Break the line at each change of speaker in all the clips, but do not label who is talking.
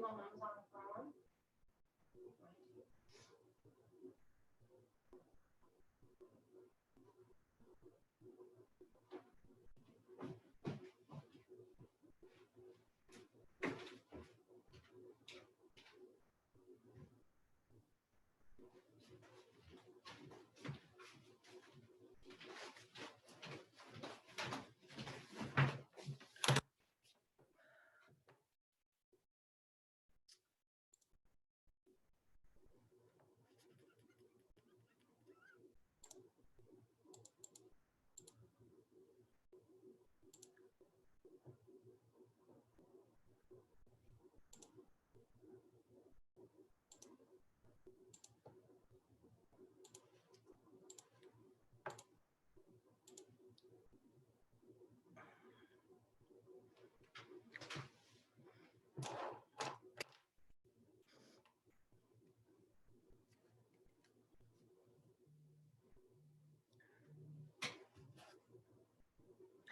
Hi,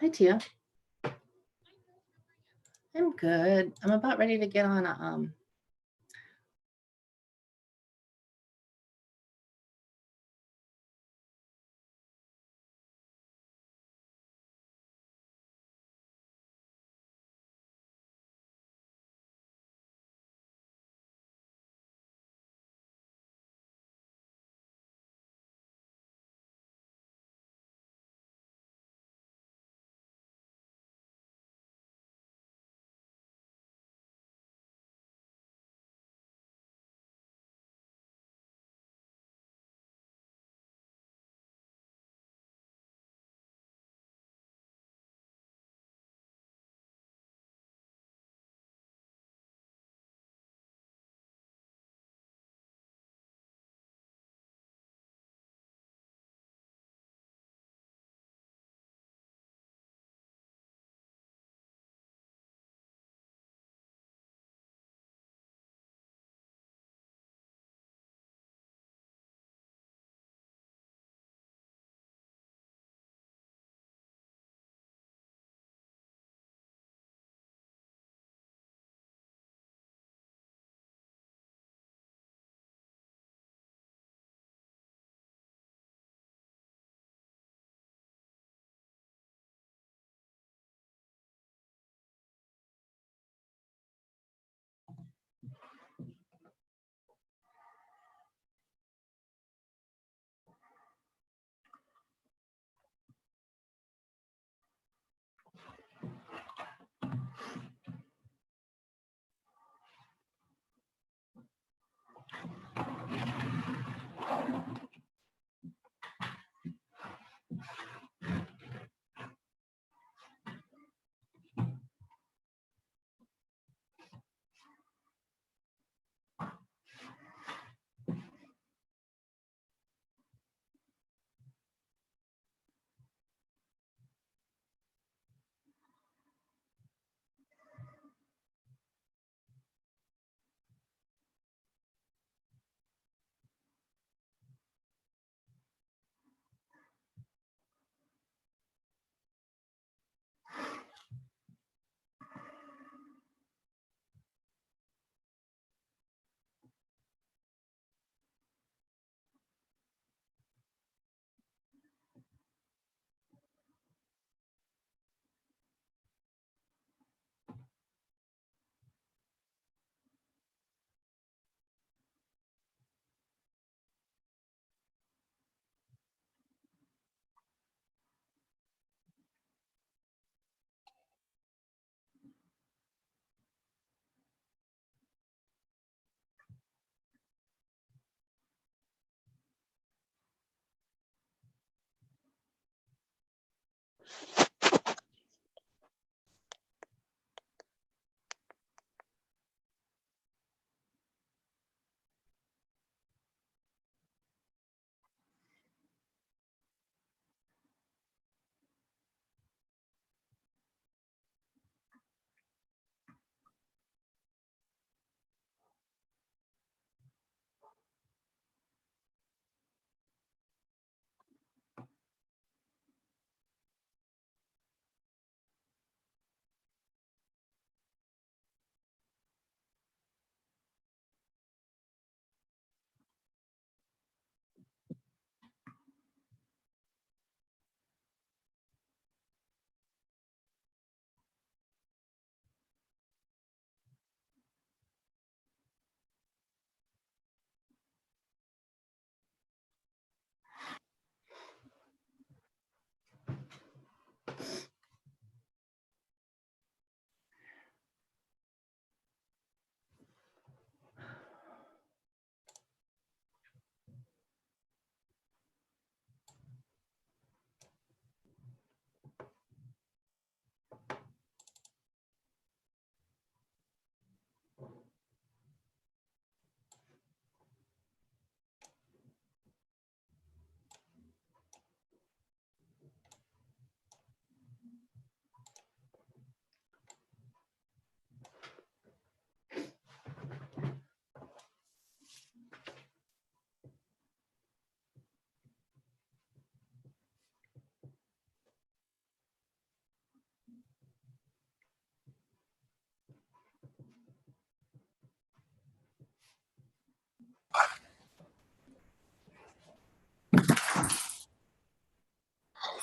Tia. I'm good. I'm about ready to get on a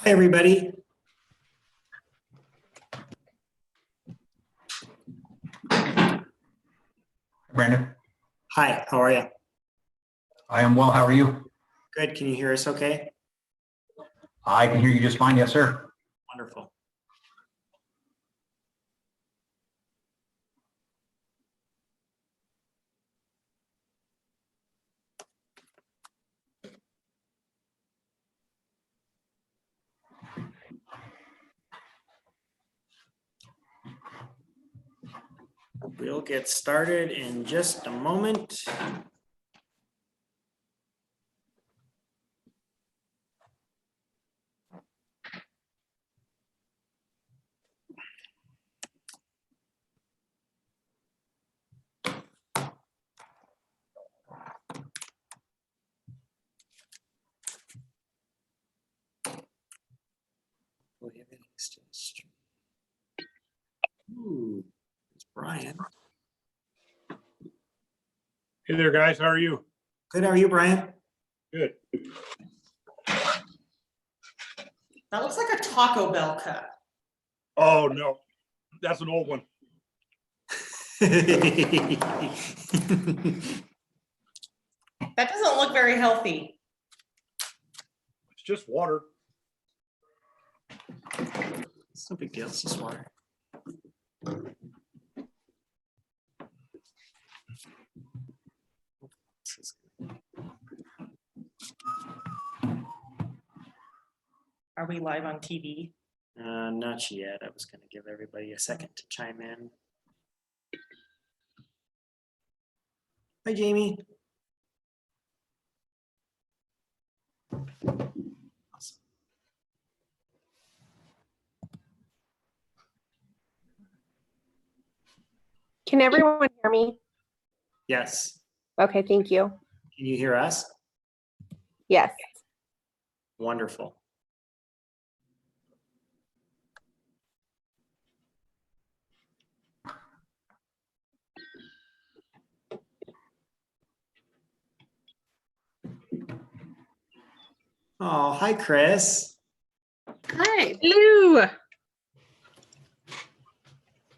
Hi, everybody.
Brandon,
Hi, how are you?
I am well. How are you?
Good. Can you hear us okay?
I can hear you just fine. Yes, sir.
Wonderful. We'll get started in just a moment. Ooh, it's Brian.
Hey there, guys. How are you?
Good. How are you, Brian?
Good.
That looks like a Taco Bell cup.
Oh, no. That's an old one.
That doesn't look very healthy.
It's just water.
It's no big deal. It's just water.
Are we live on TV?
Not yet. I was going to give everybody a second to chime in. Hi, Jamie. Awesome.
Can everyone hear me?
Yes.
Okay, thank you.
Can you hear us?
Yes.
Wonderful. Oh, hi, Chris.
Hi.
Hello.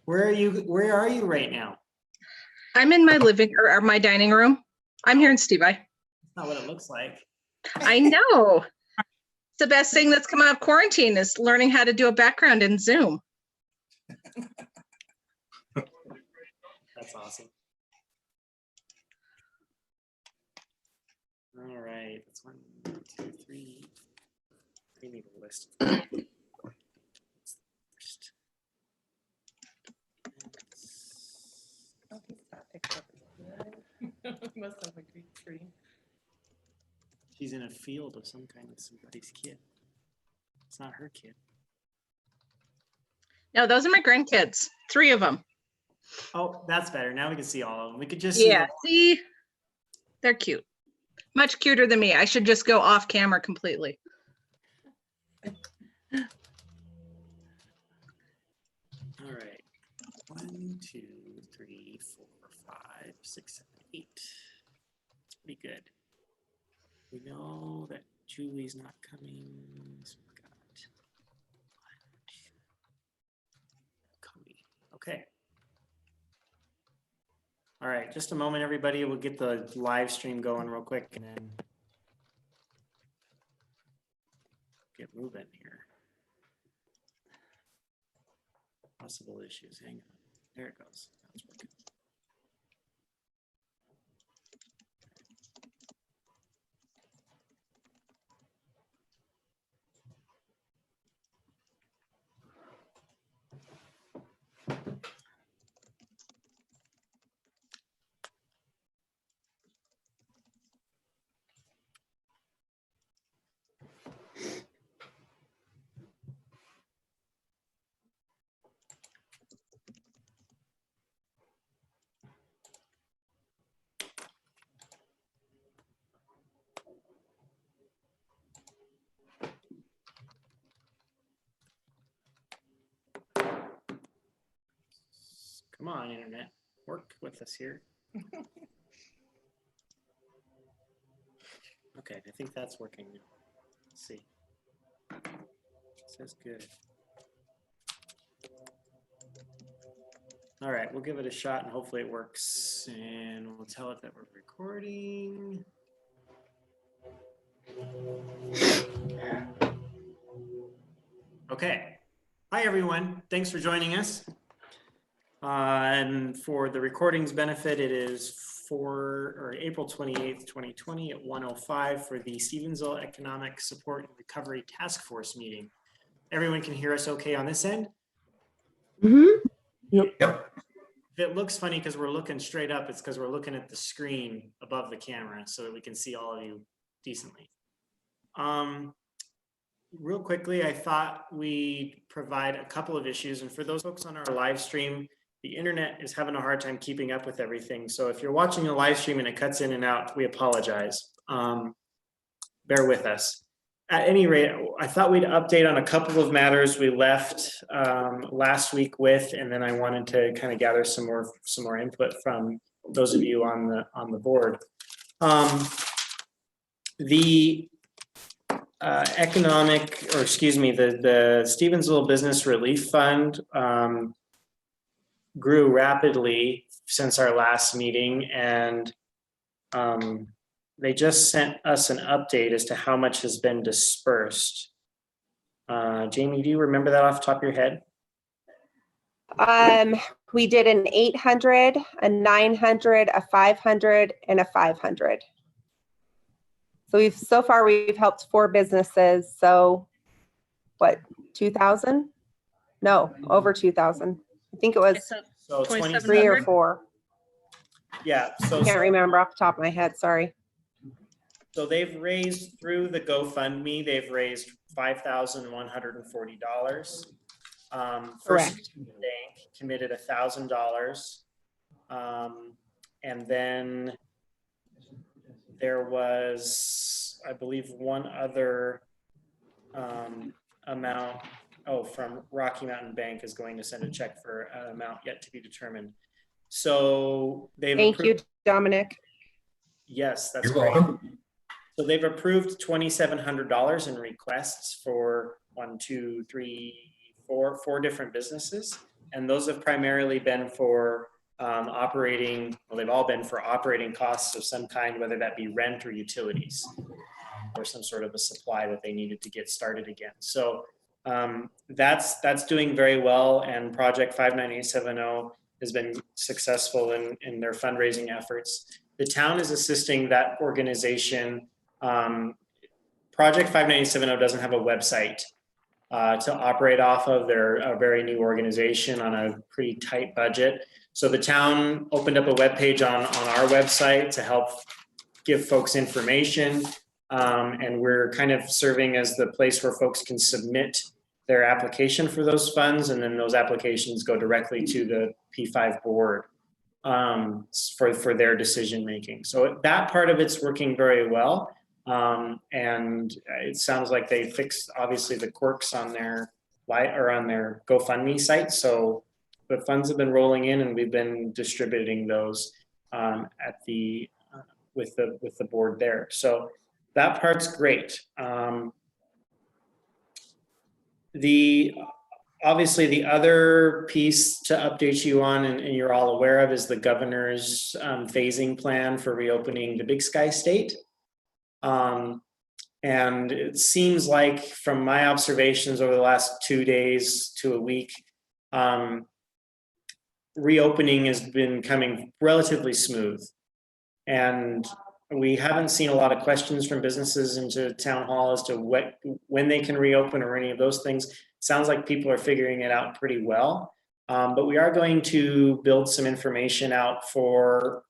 Where are you right now?
I'm in my living or my dining room. I'm here in Stevie.
That's not what it looks like.
I know. It's the best thing that's come out of quarantine is learning how to do a background in Zoom.
That's awesome. All right, that's 1, 2, 3. We need a list.
I don't think that picks up as good. Must have a green screen.
She's in a field of some kind with somebody's kid. It's not her kid.
No, those are my grandkids. 3 of them.
Oh, that's better. Now we can see all of them. We could just
Yeah,
see.
see? They're cute. Much cuter than me. I should just go off camera completely.
All right. 1, 2, 3, 4, 5, 6, 7, 8. It's pretty good. We know that Julie's not coming. So we've got 1, 2, Cody. Okay. All right, just a moment, everybody. We'll get the live stream going real quick and then get moving here. Possible issues. Hang on. There it goes. That's working. Come on, internet. Work with us here. Okay, I think that's working now. Let's see. Says good. All right, we'll give it a shot and hopefully it works. And we'll tell it that we're recording. Okay. Hi, everyone. Thanks for joining us. And for the recording's benefit, it is April 28th, 2020 at 1:05 for the Stevensville Economic Support and Recovery Task Force meeting. Everyone can hear us okay on this end?
Mm-hmm.
Yep.
If it looks funny because we're looking straight up, it's because we're looking at the screen above the camera so that we can see all of you decently. Real quickly, I thought we'd provide a couple of issues. And for those folks on our live stream, the internet is having a hard time keeping up with everything. So if you're watching a live stream and it cuts in and out, we apologize. Bear with us. At any rate, I thought we'd update on a couple of matters we left last week with, and then I wanted to kind of gather some more input from those of you on the board. The the Stevensville Business Relief Fund grew rapidly since our last meeting, and they just sent us an update as to how much has been dispersed. Jamie, do you remember that off the top of your head?
We did an 800, a 900, a 500, and a 500. So so far we've helped 4 businesses. So what, 2,000? No, over 2,000. I think it was
So
3 or 4.
Yeah.
I can't remember off the top of my head, sorry.
So they've raised through the GoFundMe, they've raised $5,140. First Bank committed $1,000. And then there was, I believe, one other amount. Oh, from Rocky Mountain Bank is going to send a check for an amount yet to be determined. So they've
Thank you, Dominic.
Yes, that's
You're
great.
welcome.
So they've approved $2,700 in requests for 4 different businesses. And those have primarily been for operating, well, they've all been for operating costs of some kind, whether that be rent or utilities or some sort of a supply that they needed to get started again. So that's doing very well. And Project 59870 has been successful in their fundraising efforts. The town is assisting that organization. Project 59870 doesn't have a website to operate off of. They're a very new organization on a pretty tight budget. So the town opened up a webpage on our website to help give folks information. And we're kind of serving as the place where folks can submit their application for those funds. And then those applications go directly to the P5 board for their decision making. So that part of it's working very well. And it sounds like they fixed obviously the quirks on their GoFundMe site. So the funds have been rolling in and we've been distributing those with the board there. So that part's great. Obviously the other piece to update you on, and you're all aware of, is the governor's phasing plan for reopening the Big Sky State. And it seems like from my observations over the last 2 days to a week, reopening has been coming relatively smooth. And we haven't seen a lot of questions from businesses into town hall as to when they can reopen or any of those things. Sounds like people are figuring it out pretty well. But we are going to build some information out for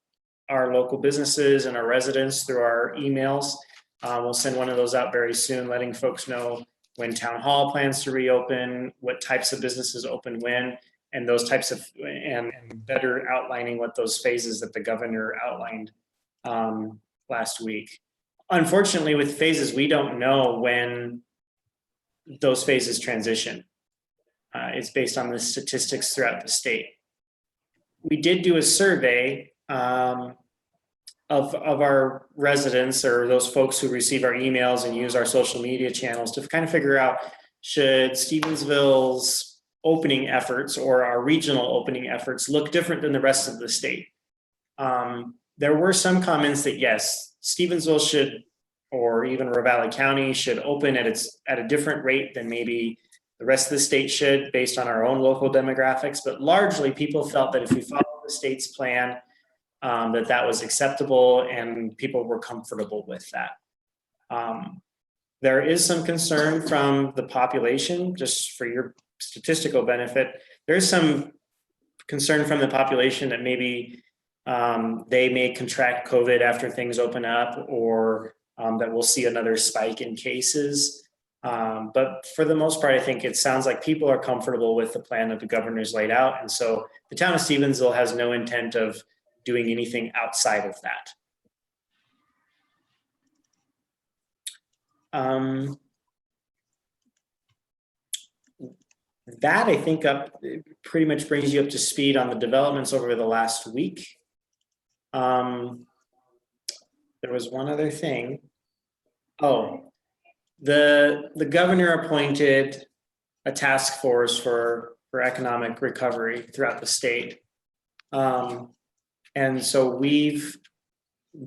our local businesses and our residents through our emails. We'll send one of those out very soon, letting folks know when town hall plans to reopen, what types of businesses open when, and those types of, and better outlining what those phases that the governor outlined last week. Unfortunately, with phases, we don't know when those phases transition. It's based on the statistics throughout the state. We did do a survey of our residents or those folks who receive our emails and use our social media channels to kind of figure out should Stevensville's opening efforts or our regional opening efforts look different than the rest of the state? There were some comments that yes, Stevensville should, or even Ravalli County should open at a different rate than maybe the rest of the state should based on our own local demographics. But largely people felt that if we followed the state's plan, that was acceptable and people were comfortable with that. There is some concern from the population, just for your statistical benefit. There's some concern from the population that maybe they may contract COVID after things open up, or that we'll see another spike in cases. But for the most part, I think it sounds like people are comfortable with the plan that the governor's laid out. And so the town of Stevensville has no intent of doing anything outside of that. That I think pretty much brings you up to speed on the developments over the last week. There was one other thing. Oh, the governor appointed a task force for economic recovery throughout the state. And so we've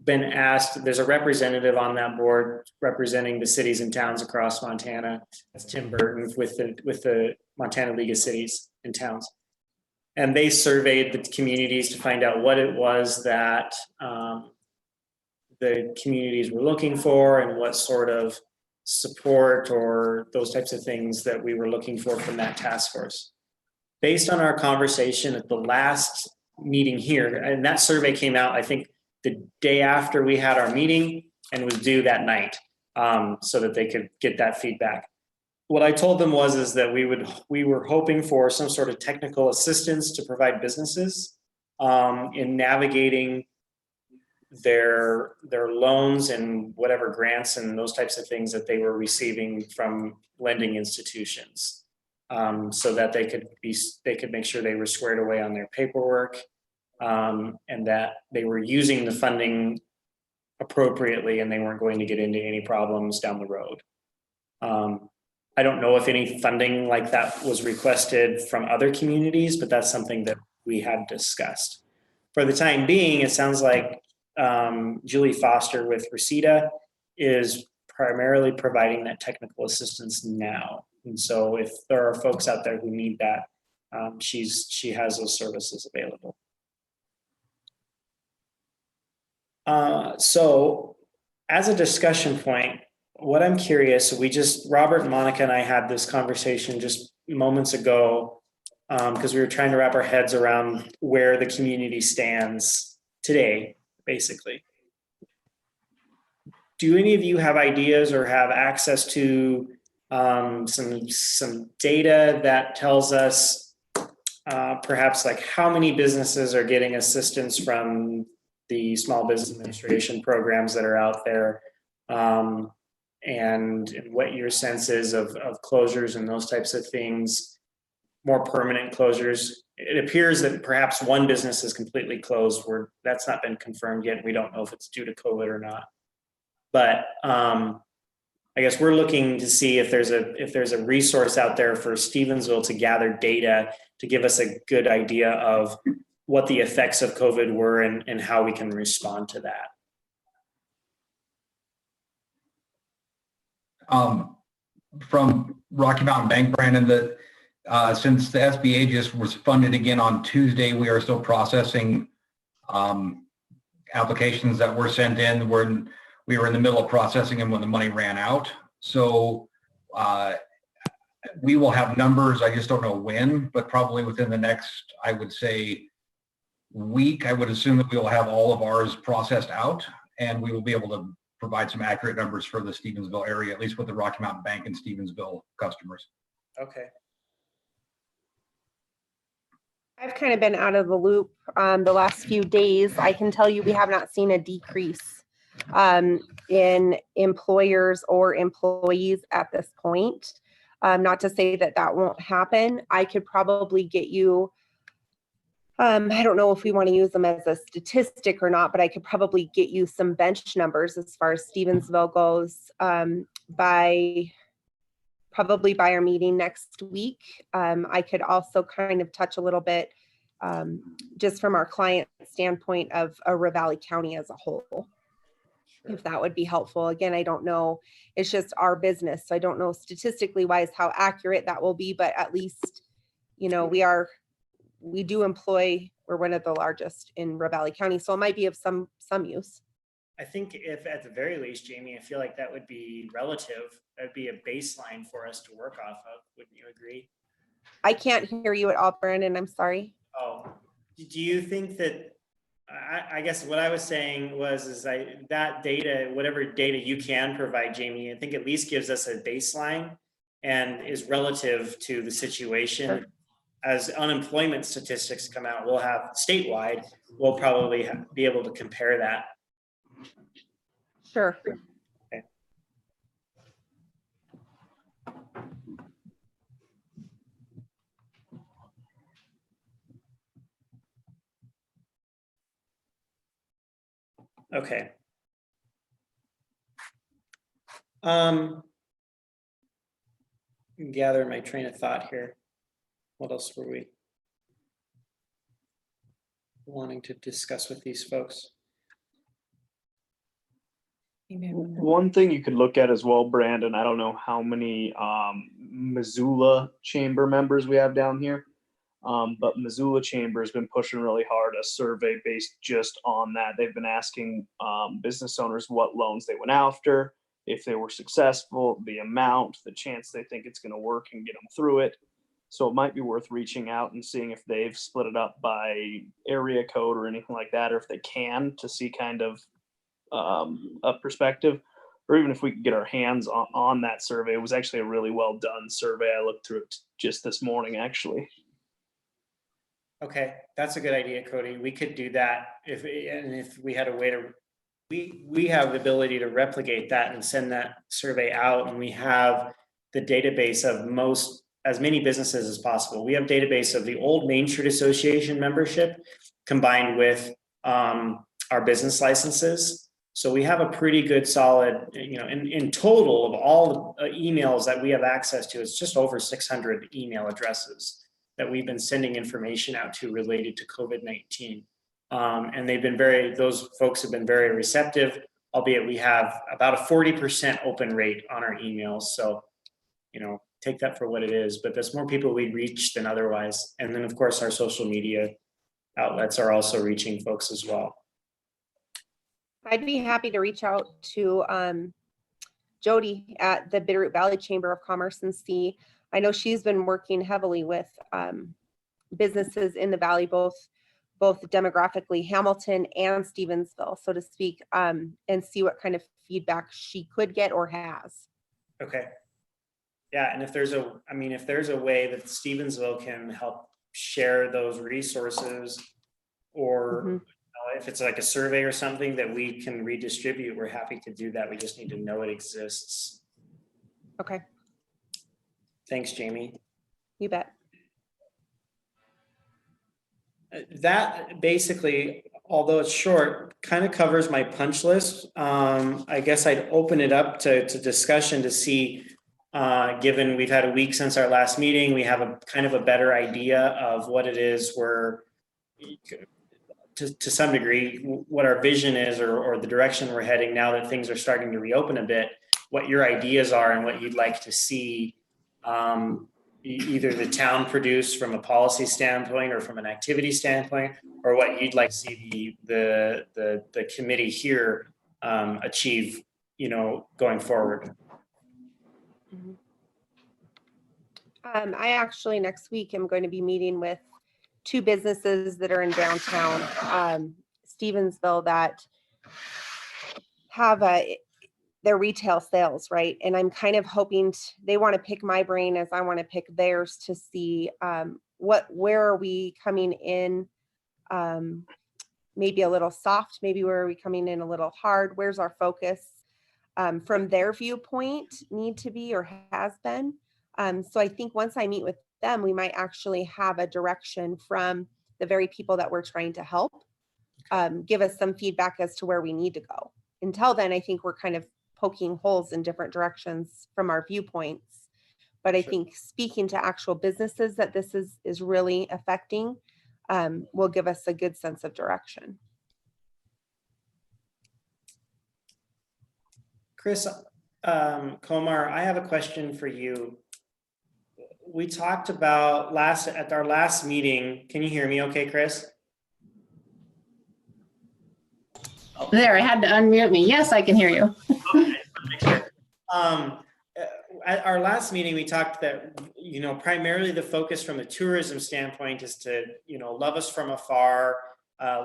been asked, there's a representative on that board representing the cities and towns across Montana. That's Tim Burton with the Montana League of Cities and Towns. And they surveyed the communities to find out what it was that the communities were looking for and what sort of support or those types of things that we were looking for from that task force. Based on our conversation at the last meeting here, and that survey came out, I think, the day after we had our meeting and was due that night, so that they could get that feedback. What I told them is that we were hoping for some sort of technical assistance to provide businesses in navigating their loans and whatever grants and those types of things that they were receiving from lending institutions, so that they could make sure they were squared away on their paperwork, and that they were using the funding appropriately and they weren't going to get into any problems down the road. I don't know if any funding like that was requested from other communities, but that's something that we had discussed. For the time being, it sounds like Julie Foster with Reseda is primarily providing that technical assistance now. And so if there are folks out there who need that, she has those services available. So as a discussion point, what I'm curious, Robert and Monica and I had this conversation just moments ago, because we were trying to wrap our heads around where the community stands today, basically. Do any of you have ideas or have access to some data that tells us perhaps like how many businesses are getting assistance from the small business administration programs that are out there, and what your sense is of closures and those types of things, more permanent closures? It appears that perhaps one business is completely closed, where that's not been confirmed yet. We don't know if it's due to COVID or not. But I guess we're looking to see if there's a resource out there for Stevensville to gather data to give us a good idea of what the effects of COVID were and how we can respond to that.
From Rocky Mountain Bank, Brandon, that since the SBA just was funded again on Tuesday, we are still processing applications that were sent in. We were in the middle of processing them when the money ran out. So we will have numbers. I just don't know when, but probably within the next, I would say, week. I would assume that we will have all of ours processed out, and we will be able to provide some accurate numbers for the Stevensville area, at least with the Rocky Mountain Bank and Stevensville customers.
Okay.
I've kind of been out of the loop the last few days. I can tell you we have not seen a decrease in employers or employees at this point. Not to say that that won't happen. I could probably get you, I don't know if we want to use them as a statistic or not, but I could probably get you some bench numbers as far as Stevensville goes by probably by our meeting next week. I could also kind of touch a little bit just from our client standpoint of Ravalli County as a whole, if that would be helpful. Again, I don't know, it's just our business, so I don't know statistically wise how accurate that will be, but at least, you know, we do employ, we're one of the largest in Ravalli County, so it might be of some use.
I think if at the very least, Jamie, I feel like that would be relative. That'd be a baseline for us to work off of. Wouldn't you agree?
I can't hear you at all, Brandon, I'm sorry.
Oh, do you think that, I guess what I was saying was, that data, whatever data you can provide, Jamie, I think at least gives us a baseline and is relative to the situation. As unemployment statistics come out, we'll have statewide, we'll probably be able to compare that.
Sure.
Okay. Okay. Gather my train of thought here. What else were we wanting to discuss with these folks?
One thing you could look at as well, Brandon, I don't know how many Missoula chamber members we have down here, but Missoula chamber has been pushing really hard a survey based just on that. They've been asking business owners what loans they went after, if they were successful, the amount, the chance they think it's going to work and get them through it. So it might be worth reaching out and seeing if they've split it up by area code or anything like that, or if they can, to see kind of a perspective, or even if we could get our hands on that survey. It was actually a really well done survey. I looked through it just this morning, actually.
Okay, that's a good idea, Cody. We could do that if we had a way to, we have the ability to replicate that and send that survey out, and we have the database of as many businesses as possible. We have database of the old Main Street Association membership combined with our business licenses. So we have a pretty good solid, you know, in total of all the emails that we have access to, it's just over 600 email addresses that we've been sending information out to related to COVID-19. And those folks have been very receptive, albeit we have about a 40% open rate on our emails. So, you know, take that for what it is, but there's more people we reach than otherwise. And then of course our social media outlets are also reaching folks as well.
I'd be happy to reach out to Jody at the Bitterroot Valley Chamber of Commerce and see. I know she's been working heavily with businesses in the valley, both demographically Hamilton and Stevensville, so to speak, and see what kind of feedback she could get or has.
Okay. Yeah, and if there's a way that Stevensville can help share those resources, or if it's like a survey or something that we can redistribute, we're happy to do that. We just need to know it exists.
Okay.
Thanks, Jamie.
You bet.
That basically, although it's short, kind of covers my punch list. I guess I'd open it up to discussion to see, given we've had a week since our last meeting, we have a kind of a better idea of what it is we're, to some degree, what our vision is, or the direction we're heading now that things are starting to reopen a bit, what your ideas are and what you'd like to see either the town produce from a policy standpoint or from an activity standpoint, or what you'd like to see the committee here achieve, you know, going forward.
I actually next week am going to be meeting with two businesses that are in downtown Stevensville that have their retail sales, right? And I'm kind of hoping they want to pick my brain as I want to pick theirs to see where are we coming in, maybe a little soft, maybe where are we coming in a little hard, where's our focus from their viewpoint need to be or has been. So I think once I meet with them, we might actually have a direction from the very people that we're trying to help, give us some feedback as to where we need to go. Until then, I think we're kind of poking holes in different directions from our viewpoints. But I
Sure.
think speaking to actual businesses that this is really affecting will give us a good sense of direction.
Chris, Komar, I have a question for you. We talked about at our last meeting. Can you hear me okay, Chris?
There, I had to unmute me. Yes, I can hear you.
Okay, make sure. At our last meeting, we talked that, primarily the focus from a tourism standpoint is to, love us from afar,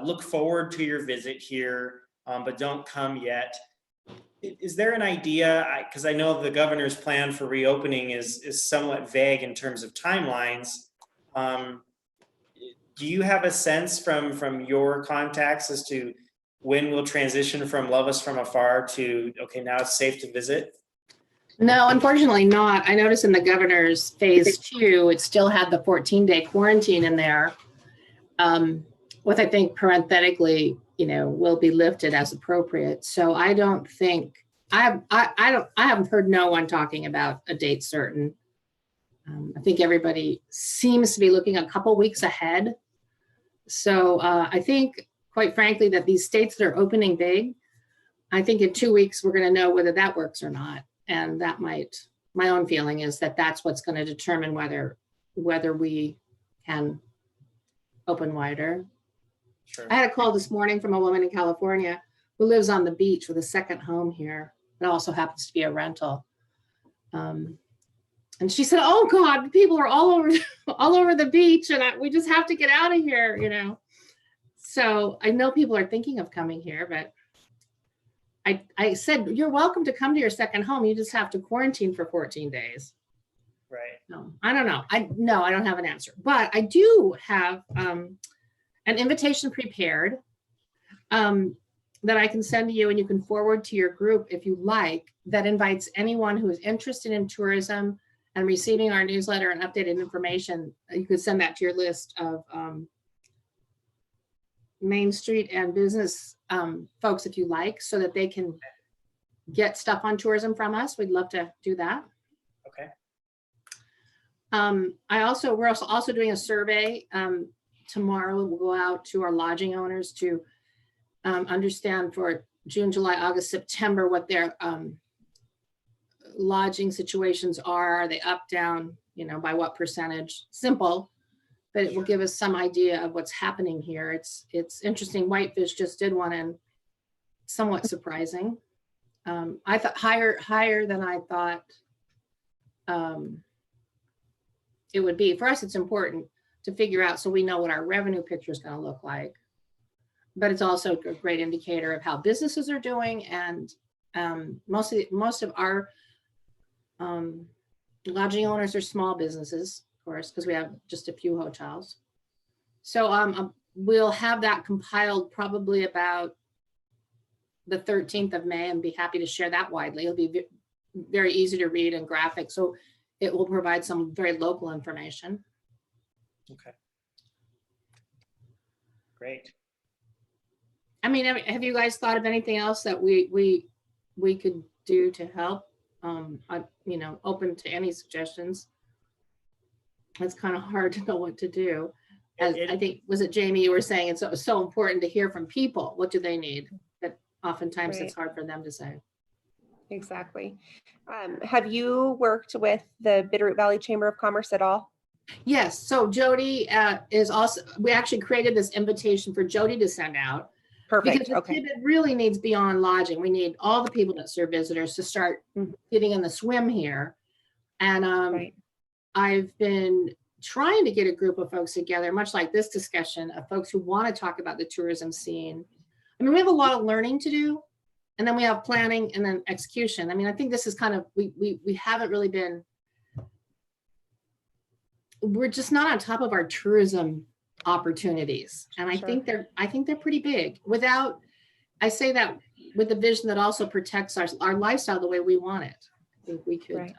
look forward to your visit here, but don't come yet. Is there an idea, because I know the governor's plan for reopening is somewhat vague in terms of timelines. Do you have a sense from your contacts as to when we'll transition from love us from afar to, okay, now it's safe to visit?
No, unfortunately not. I noticed in the governor's phase 2, it still had the 14-day quarantine in there. With, I think, parenthetically, will be lifted as appropriate. So I don't think, I haven't heard no one talking about a date certain. I think everybody seems to be looking a couple weeks ahead. So I think, quite frankly, that these states that are opening big, I think in 2 weeks, we're going to know whether that works or not. And that my own feeling is that that's what's going to determine whether we can open wider.
Sure.
I had a call this morning from a woman in California who lives on the beach with a second home here. It also happens to be a rental. And she said, "Oh God, people are all over the beach, and we just have to get out of here." So I know people are thinking of coming here, but I said, "You're welcome to come to your second home. You just have to quarantine for 14 days."
Right.
No, I don't know. I don't have an answer, but I do have an invitation prepared that I can send to you, and you can forward to your group if you like, that invites anyone who is interested in tourism and receiving our newsletter and updated information. You could send that to your list of Main Street and business folks if you like, so that they can get stuff on tourism from us. We'd love to do that.
Okay.
We're also doing a survey tomorrow. We'll go out to our lodging owners to understand for June, July, August, September what their lodging situations are. Are they up, down, by what percentage? Simple, but it will give us some idea of what's happening here. It's interesting. Whitefish just did one, and somewhat surprising. I thought higher than I thought it would be. For us, it's important to figure out so we know what our revenue picture is going to look like. But it's also a great indicator of how businesses are doing, and most of our lodging owners are small businesses, of course, because we have just a few hotels. So we'll have that compiled probably about the 13th of May, and be happy to share that widely. It'll be very easy to read and graphic, so it will provide some very local information.
Okay. Great.
I mean, have you guys thought of anything else that we could do to help? Open to any suggestions. It's kind of hard to know what to do. As I think, was it Jamie, you were saying it's so important to hear from people. What do they need? That oftentimes
Right.
It's hard for them to say.
Exactly. Have you worked with the Bitterroot Valley Chamber of Commerce at all?
Yes. So Jody is also, we actually created this invitation for Jody to send out.
Perfect.
Because the
Okay.
pivot really needs beyond lodging. We need all the people that serve visitors to start getting in the swim here. And
Right.
I've been trying to get a group of folks together, much like this discussion, of folks who want to talk about the tourism scene. I mean, we have a lot of learning to do, and then we have planning and then execution. I mean, I think this is kind of, we haven't really been, we're just not on top of our tourism opportunities. And I
Sure.
think they're pretty big. I say that with the vision that also protects our lifestyle the way we want it. I think we could,
Right.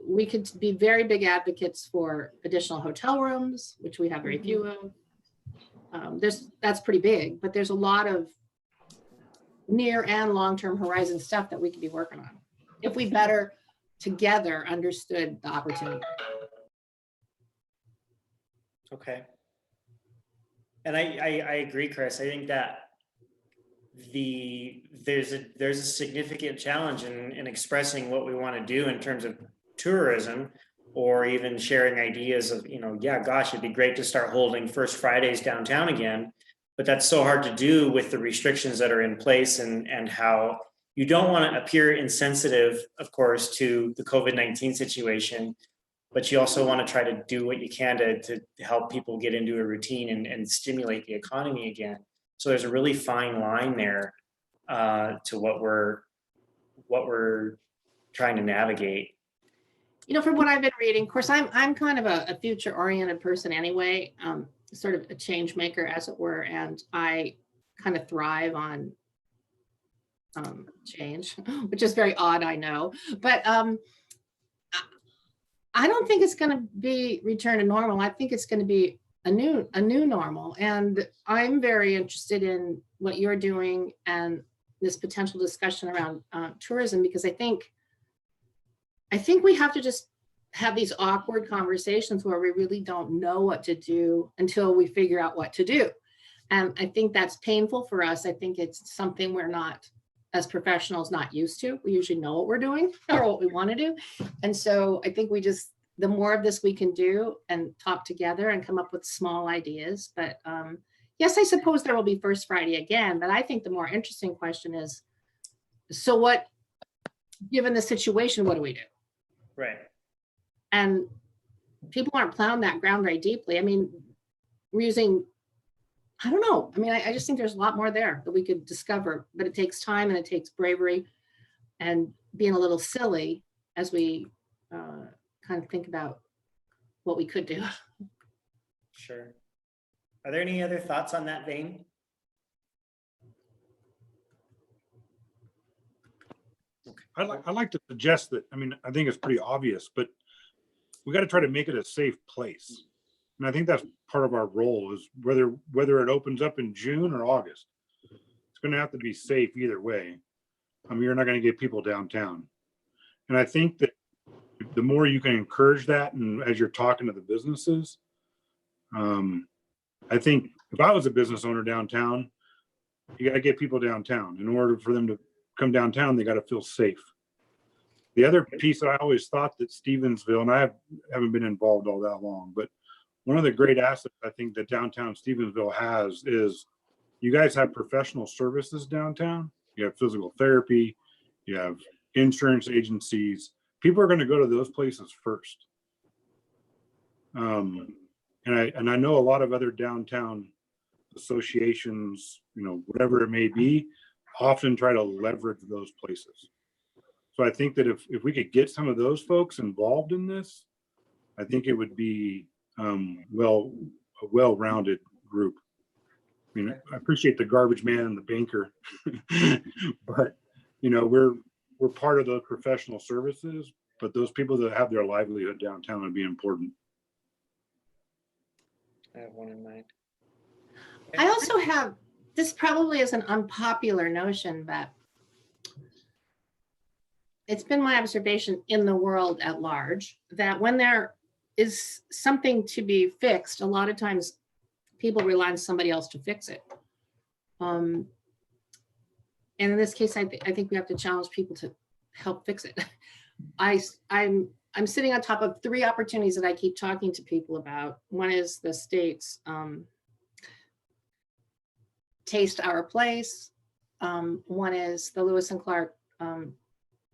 We could be very big advocates for additional hotel rooms, which we have very few of. That's pretty big, but there's a lot of near and long-term horizon stuff that we could be working on. If we better together understood the opportunity.
Okay. And I agree, Chris. I think that there's a significant challenge in expressing what we want to do in terms of tourism, or even sharing ideas of, yeah, gosh, it'd be great to start holding First Fridays downtown again. But that's so hard to do with the restrictions that are in place, and how you don't want to appear insensitive, of course, to the COVID-19 situation, but you also want to try to do what you can to help people get into a routine and stimulate the economy again. So there's a really fine line there to what we're trying to navigate.
From what I've been reading, of course, I'm kind of a future oriented person anyway, sort of a change maker, as it were, and I kind of thrive on change, which is very odd, I know, but I don't think it's going to be return to normal. I think it's going to be a new normal, and I'm very interested in what you're doing and this potential discussion around tourism, because I think we have to just have these awkward conversations where we really don't know what to do until we figure out what to do. And I think that's painful for us. I think it's something we're not, as professionals, not used to. We usually know what we're doing or what we want to do. And so I think the more of this we can do and talk together and come up with small ideas. But yes, I suppose there will be First Friday again, but I think the more interesting question is, so what, given the situation, what do we do?
Right.
And people aren't plowing that ground very deeply. I mean, we're using, I don't know. I mean, I just think there's a lot more there that we could discover, but it takes time and it takes bravery and being a little silly as we kind of think about what we could do.
Sure. Are there any other thoughts on that vein?
I'd like to suggest that, I mean, I think it's pretty obvious, but we got to try to make it a safe place. And I think that's part of our role, is whether it opens up in June or August. It's going to have to be safe either way. I mean, you're not going to get people downtown. And I think that the more you can encourage that, and as you're talking to the businesses, I think if I was a business owner downtown, you got to get people downtown. In order for them to come downtown, they got to feel safe. The other piece that I always thought that Stevensville, and I haven't been involved all that long, but one of the great assets I think that downtown Stevensville has is you guys have professional services downtown. You have physical therapy, you have insurance agencies. People are going to go to those places first. And I know a lot of other downtown associations, whatever it may be, often try to leverage those places. So I think that if we could get some of those folks involved in this, I think it would be a well-rounded group. I mean, I appreciate the garbage man and the banker, but we're part of those professional services, but those people that have their livelihood downtown would be important.
I have one in mind.
I also have, this probably is an unpopular notion, but it's been my observation in the world at large that when there is something to be fixed, a lot of times people rely on somebody else to fix it. And in this case, I think we have to challenge people to help fix it. I'm sitting on top of 3 opportunities that I keep talking to people about. One is the state's Taste Our Place. One is the Lewis and Clark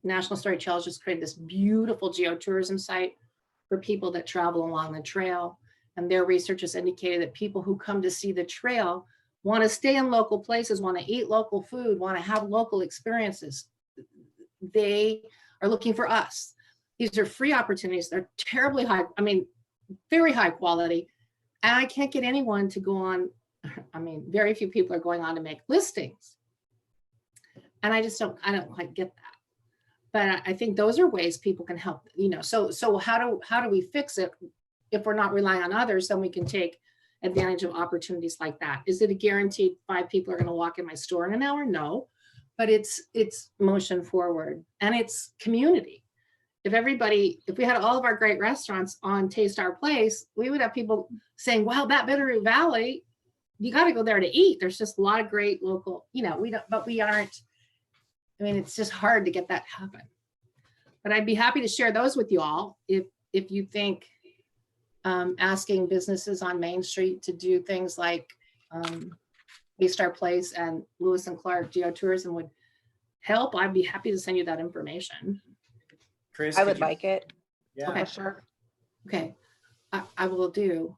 National Story Challenge just created this beautiful geotourism site for people that travel along the trail. And their research has indicated that people who come to see the trail want to stay in local places, want to eat local food, want to have local experiences. They are looking for us. These are free opportunities. They're terribly high, very high quality. And I can't get anyone to go on. Very few people are going on to make listings. And I don't quite get that. But I think those are ways people can help, so how do we fix it? If we're not relying on others, then we can take advantage of opportunities like that. Is it a guaranteed 5 people are going to walk in my store in an hour? No, but it's motion forward, and it's community. if we had all of our great restaurants on Taste Our Place, we would have people saying, wow, that Bitterroot Valley, you got to go there to eat. There's just a lot of great local, we aren't, it's just hard to get that to happen. But I'd be happy to share those with you all if you think asking businesses on Main Street to do things like Taste Our Place and Lewis and Clark Geotourism would help. I'd be happy to send you that information.
Chris,
I
could
would
you-
like it.
Yeah,
Okay.
For sure.
Okay, I will do.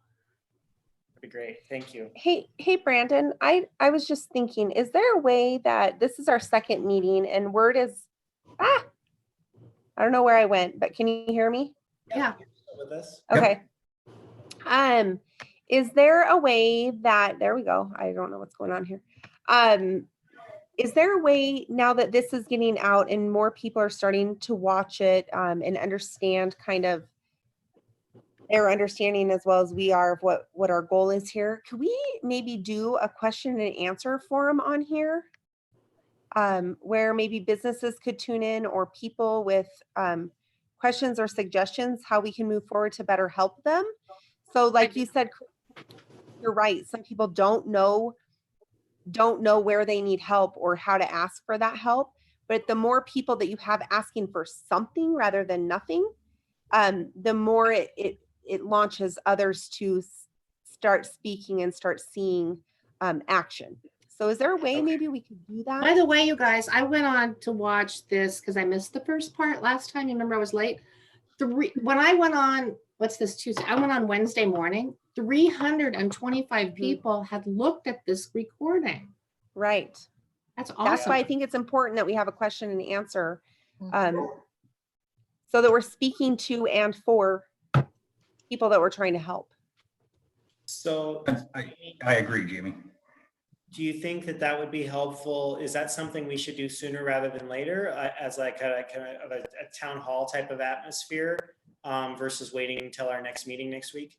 that'd be great. Thank you.
Hey, Brandon, I was just thinking, is there a way that this is our second meeting and word is, I don't know where I went, but can you hear me?
Yeah.
With us.
Yep.
Okay. Is there a way that, there we go. I don't know what's going on here. Is there a way now that this is getting out and more people are starting to watch it and understand kind of their understanding as well as we are of what our goal is here? Could we maybe do a question and answer forum on here? Where maybe businesses could tune in or people with questions or suggestions, how we can move forward to better help them. So like you said, you're right. Some people don't know where they need help or how to ask for that help. But the more people that you have asking for something rather than nothing, the more it launches others to start speaking and start seeing action. So is there a way maybe we could do that?
By the way, you guys, I went on to watch this because I missed the first part last time. You remember I was late. When I went on, what's this Tuesday? I went on Wednesday morning. 325 people had looked at this recording.
Right.
That's awesome.
That's why I think it's important that we have a question and answer so that we're speaking to and for people that we're trying to help.
So
I agree, Jamie.
do you think that would be helpful? Is that something we should do sooner rather than later as like a town hall type of atmosphere versus waiting until our next meeting next week?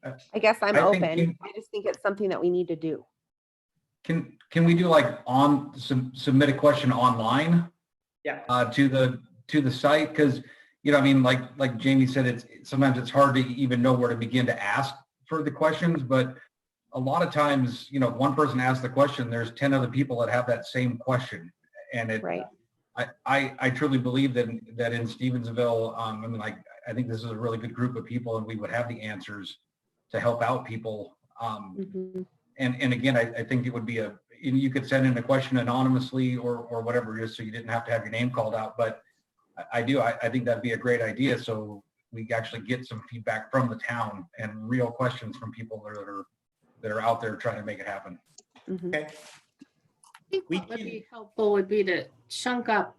I guess I'm
I think
open. I just think it's something that we need to do.
Can we do like submit a question online?
Yeah.
To the site? Because, like Jamie said, sometimes it's hard to even know where to begin to ask for the questions, but a lot of times, one person asks the question, there's 10 other people that have that same question. And
Right.
I truly believe that in Stevensville, I think this is a really good group of people and we would have the answers to help out people.
Mhm.
And again, I think it would be you could send in a question anonymously or whatever it is, so you didn't have to have your name called out. But I think that'd be a great idea. So we actually get some feedback from the town and real questions from people that are out there trying to make it happen.
Mhm.
Okay.
I think what would be helpful would be to chunk up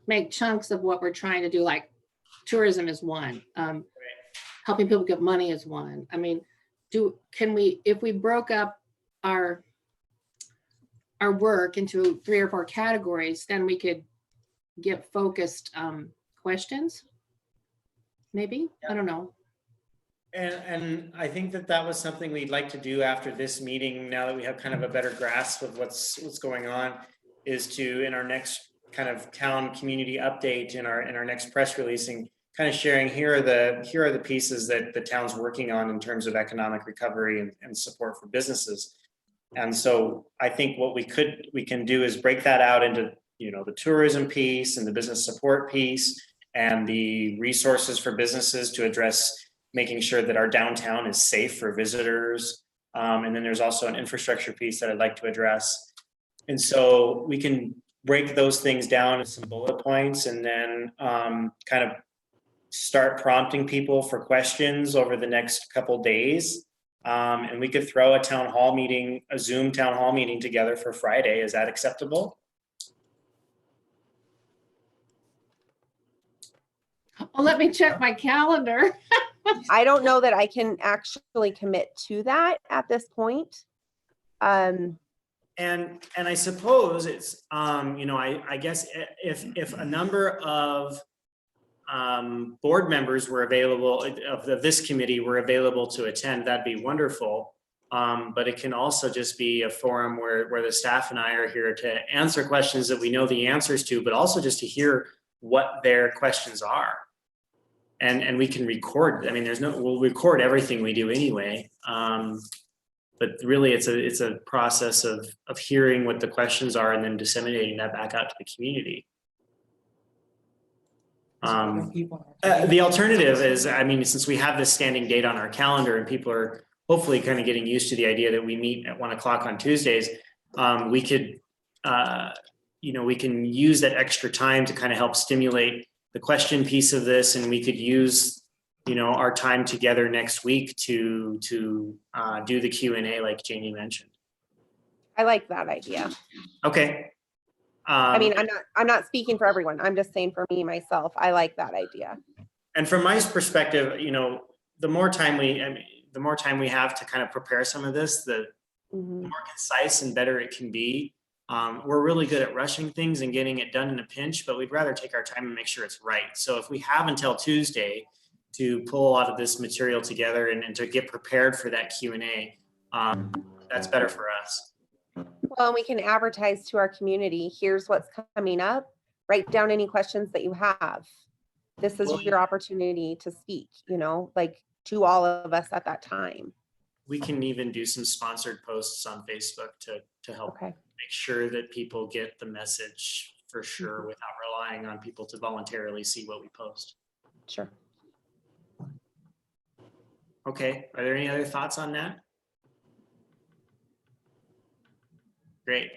make chunks of what we're trying to do, like tourism is one, helping people get money is one. If we broke up our work into 3 or 4 categories, then we could get focused questions, maybe. I don't know.
And I think that was something we'd like to do after this meeting, now that we have kind of a better grasp of what's going on, is to, in our next kind of town community update, in our next press releasing, kind of sharing here are the pieces that the town's working on in terms of economic recovery and support for businesses. And so I think what we can do is break that out into the tourism piece and the business support piece and the resources for businesses to address making sure that our downtown is safe for visitors. And then there's also an infrastructure piece that I'd like to address. And so we can break those things down into some bullet points and then kind of start prompting people for questions over the next couple days. And we could throw a Zoom town hall meeting together for Friday. Is that acceptable?
Well, let me check my calendar.
I don't know that I can actually commit to that at this point.
And I suppose it's I guess if a number of board members were available of this committee were available to attend, that'd be wonderful. But it can also just be a forum where the staff and I are here to answer questions that we know the answers to, but also just to hear what their questions are. And we can record. I mean, we'll record everything we do anyway. But really it's a process of hearing what the questions are and then disseminating that back out to the community. The alternative is, I mean, since we have this standing date on our calendar and people are hopefully kind of getting used to the idea that we meet at 1 o'clock on Tuesdays, we could, we can use that extra time to kind of help stimulate the question piece of this, and we could use, our time together next week to do the Q&A like Janie mentioned.
I like that idea.
Okay.
I mean, I'm not speaking for everyone. I'm just saying for me, myself, I like that idea.
And from my perspective, the more time we have to kind of prepare some of this, the more concise and better it can be. We're really good at rushing things and getting it done in a pinch, but we'd rather take our time and make sure it's right. So if we have until Tuesday to pull a lot of this material together and to get prepared for that Q&A, that's better for us.
Well, we can advertise to our community. Here's what's coming up. Write down any questions that you have. This is your opportunity to speak, like to all of us at that time.
We can even do some sponsored posts on Facebook to help make sure that people get the message for sure without relying on people to voluntarily see what we post.
Sure.
Okay. Are there any other thoughts on that? Great.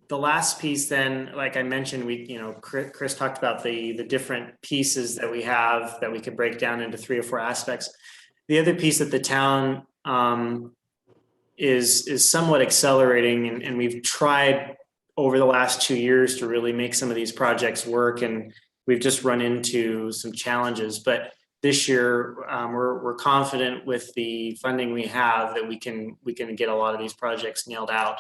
The last piece then, like I mentioned, Chris talked about the different pieces that we have that we could break down into 3 or 4 aspects. The other piece that the town is somewhat accelerating, and we've tried over the last 2 years to really make some of these projects work, and we've just run into some challenges. But this year, we're confident with the funding we have that we can get a lot of these projects nailed out.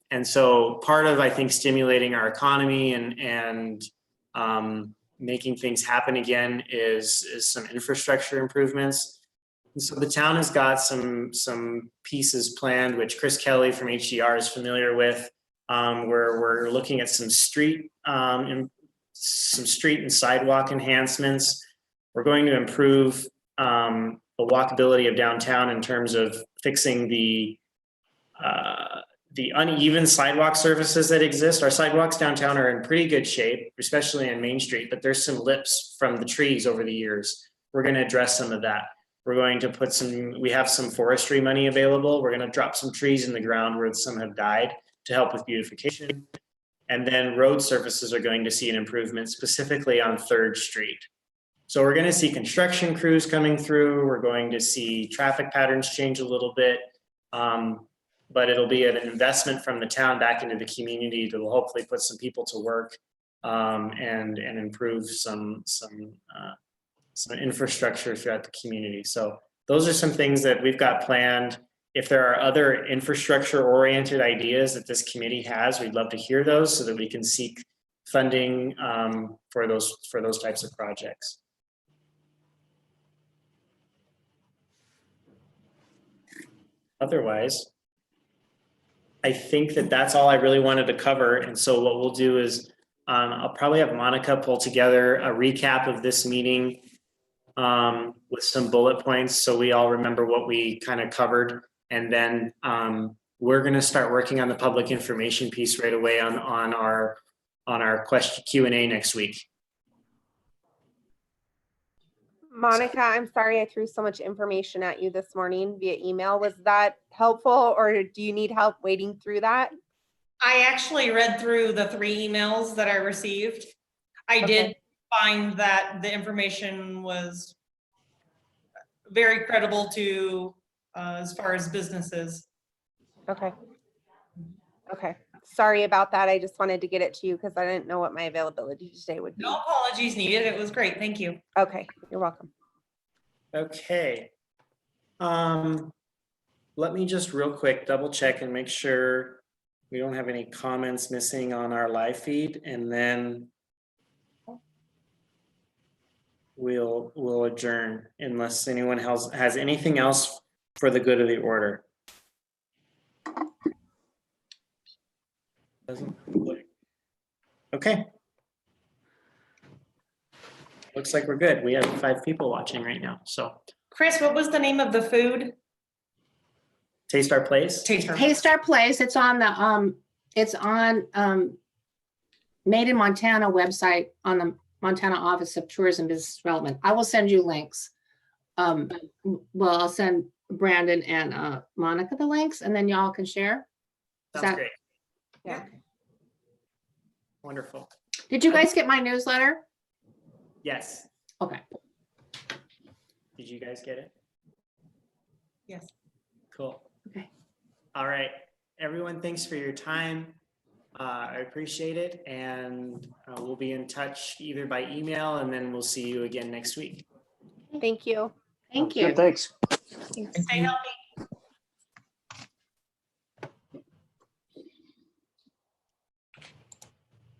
And so part of, I think, stimulating our economy and making things happen again is some infrastructure improvements. And so the town has got some pieces planned, which Chris Kelly from HDR is familiar with, where we're looking at some street and sidewalk enhancements. We're going to improve the walkability of downtown in terms of fixing the uneven sidewalk surfaces that exist. Our sidewalks downtown are in pretty good shape, especially on Main Street, but there's some lips from the trees over the years. We're going to address some of that. We're going to we have some forestry money available. We're going to drop some trees in the ground where some have died to help with beautification. And then road surfaces are going to see an improvement specifically on 3rd Street. So we're going to see construction crews coming through. We're going to see traffic patterns change a little bit. But it'll be an investment from the town back into the community that will hopefully put some people to work and improve some infrastructure throughout the community. So those are some things that we've got planned. If there are other infrastructure-oriented ideas that this committee has, we'd love to hear those so that we can seek funding for those types of projects. Otherwise, I think that's all I really wanted to cover. And so what we'll do is I'll probably have Monica pull together a recap of this meeting with some bullet points so we all remember what we kind of covered. And then we're going to start working on the public information piece right away on our question Q&A next week.
Monica, I'm sorry I threw so much information at you this morning via email. Was that helpful, or do you need help wading through that?
I actually read through the 3 emails that I received. I did find that the information was very credible to as far as businesses.
Okay. Sorry about that. I just wanted to get it to you because I didn't know what my availability today would be.
No apologies needed. It was great. Thank you.
Okay, you're welcome.
Okay. Let me just real quick double check and make sure we don't have any comments missing on our live feed, and then we'll adjourn unless anyone else has anything else for the good of the order. Doesn't look. Okay. Looks like we're good. We have 5 people watching right now. So
Chris, what was the name of the food?
Taste Our Place.
Taste Our
Taste Our Place. It's on the Made in Montana website on the Montana Office of Tourism Business Development. I will send you links. Well, I'll send Brandon and Monica the links, and then y'all can share. Is
Sounds
that-
great.
Yeah.
Wonderful.
Did you guys get my newsletter?
Yes.
Okay.
Did you guys get it?
Yes.
Cool.
Okay.
All right. Everyone, thanks for your time. I appreciate it. And we'll be in touch either by email, and then we'll see you again next week.
Thank you.
Thank
Good,
you.
thanks.
Stay healthy.